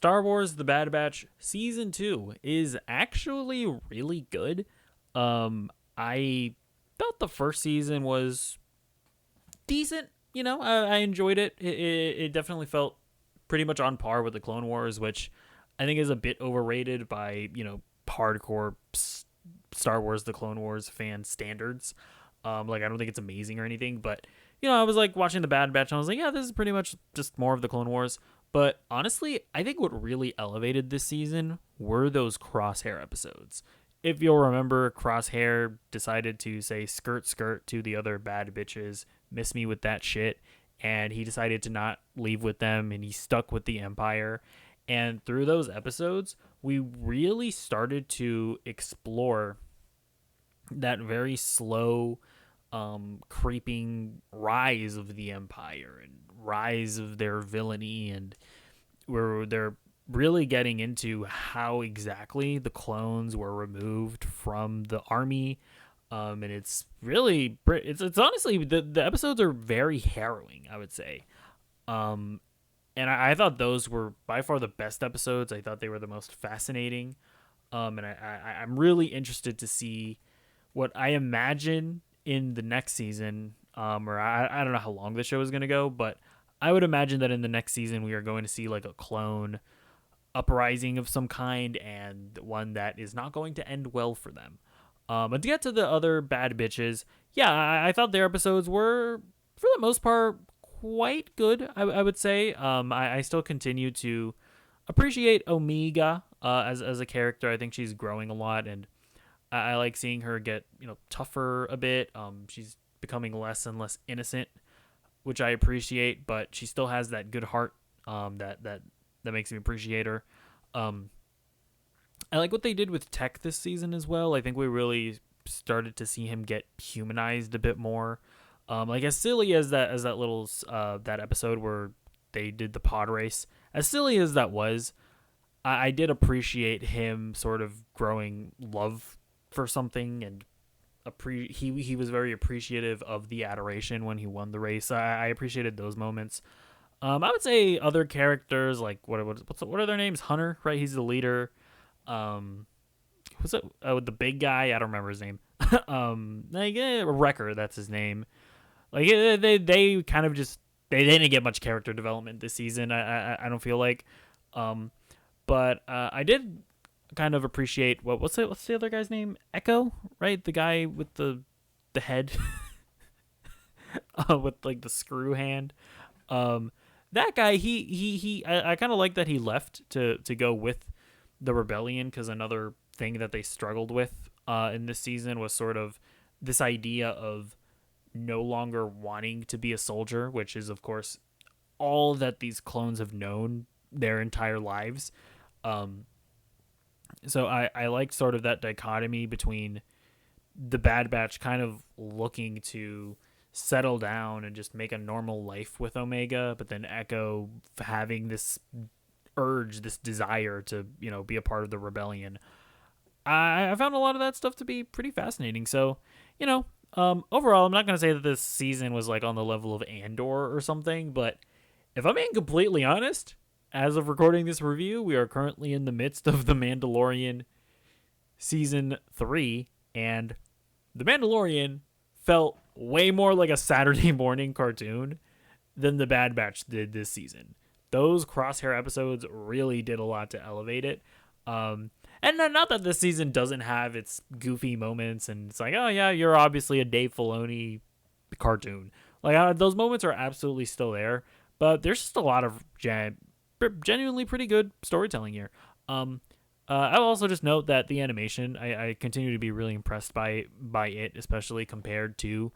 Star Wars: The Bad Batch Season 2 is actually really good. I thought the first season was decent. I enjoyed it. It definitely felt pretty much on par with the Clone Wars, which I think is a bit overrated by, hardcore Star Wars: The Clone Wars fan standards. Like, I don't think it's amazing or anything, but I was like watching the Bad Batch and I was like, yeah, this is pretty much just more of the Clone Wars. But honestly, I think what really elevated this season were those Crosshair episodes. If you'll remember, Crosshair decided to say skirt skirt to the other bad bitches, miss me with that shit, and he decided to not leave with them, and he stuck with the Empire. And through those episodes, we really started to explore that very slow, creeping rise of the Empire and rise of their villainy, and where they're really getting into how exactly the clones were removed from the army. And it's really, it's honestly, the episodes are very harrowing, I would say. And I thought those were by far the best episodes. I thought they were the most fascinating. And I'm really interested to see what I imagine in the next season. Or I don't know how long the show is going to go, but I would imagine that in the next season we are going to see like a clone uprising of some kind, and one that is not going to end well for them. But to get to the other bad bitches, yeah, I thought their episodes were, for the most part, quite good, I would say. I still continue to appreciate Omeeeegaaaa as a character. I think she's growing a lot, and I like seeing her get tougher a bit. She's becoming less and less innocent, which I appreciate, but she still has that good heart that makes me appreciate her. I like what they did with Tech this season as well. I think we really started to see him get humanized a bit more. Like, as silly as that little that episode where they did the pod race, as silly as that was, I did appreciate him sort of growing love for something, and he was very appreciative of the adoration when he won the race. I appreciated those moments. I would say other characters, like what are their names? Hunter, right? He's the leader. Who's it? The big guy. I don't remember his name. Wrecker. That's his name. Like, they kind of just, they didn't get much character development this season. I don't feel like. But I did kind of appreciate what's the other guy's name? Echo, right? The guy with the head, with like the screw hand. That guy, I kind of like that he left to go with the rebellion, because another thing that they struggled with in this season was sort of this idea of no longer wanting to be a soldier, which is, of course, all that these clones have known their entire lives. So I like sort of that dichotomy between the Bad Batch kind of looking to settle down and just make a normal life with Omega, but then Echo having this urge, this desire to, be a part of the rebellion. I found a lot of that stuff to be pretty fascinating. So, overall, I'm not going to say that this season was like on the level of Andor or something, but if I'm being completely honest, as of recording this review, we are currently in the midst of The Mandalorian Season 3, and The Mandalorian felt way more like a Saturday morning cartoon than The Bad Batch did this season. Those Crosshair episodes really did a lot to elevate it. And not that this season doesn't have its goofy moments, and it's like, oh yeah, you're obviously a Dave Filoni cartoon. Like, those moments are absolutely still there, but there's just a lot of genuinely pretty good storytelling here. I'll also just note that the animation, I continue to be really impressed by it, especially compared to,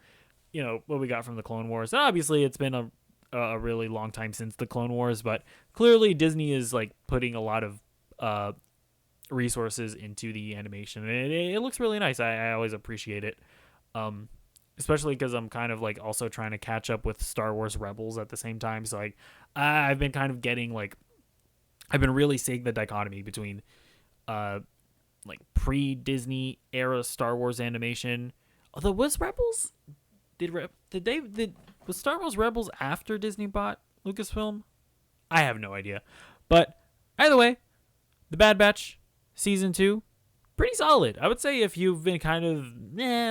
what we got from the Clone Wars. And obviously, it's been a really long time since the Clone Wars, but clearly Disney is like putting a lot of resources into the animation, and it looks really nice. I always appreciate it, especially because I'm kind of like also trying to catch up with Star Wars Rebels at the same time. So like, I've been kind of getting like, I've been really seeing the dichotomy between like pre-Disney era Star Wars animation. Although, was Rebels was Star Wars Rebels after Disney bought Lucasfilm? I have no idea, but Either way, The Bad Batch season 2, pretty solid. I would say if you've been kind of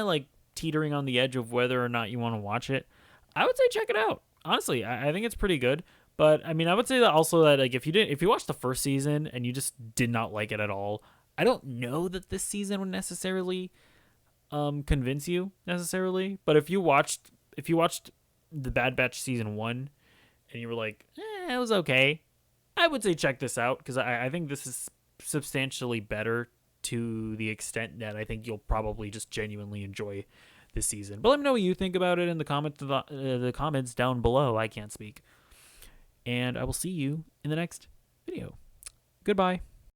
like teetering on the edge of whether or not you want to watch it, I would say check it out. Honestly, I think it's pretty good. But I mean, I would say that also that like if you watched the first season and you just did not like it at all, I don't know that this season would necessarily convince you necessarily. But if you watched the Bad Batch season 1 and you were like, it was okay, I would say check this out because I think this is substantially better to the extent that I think you'll probably just genuinely enjoy this season. But let me know what you think about it in the comments down below. I can't speak. And I will see you in the next video. Goodbye.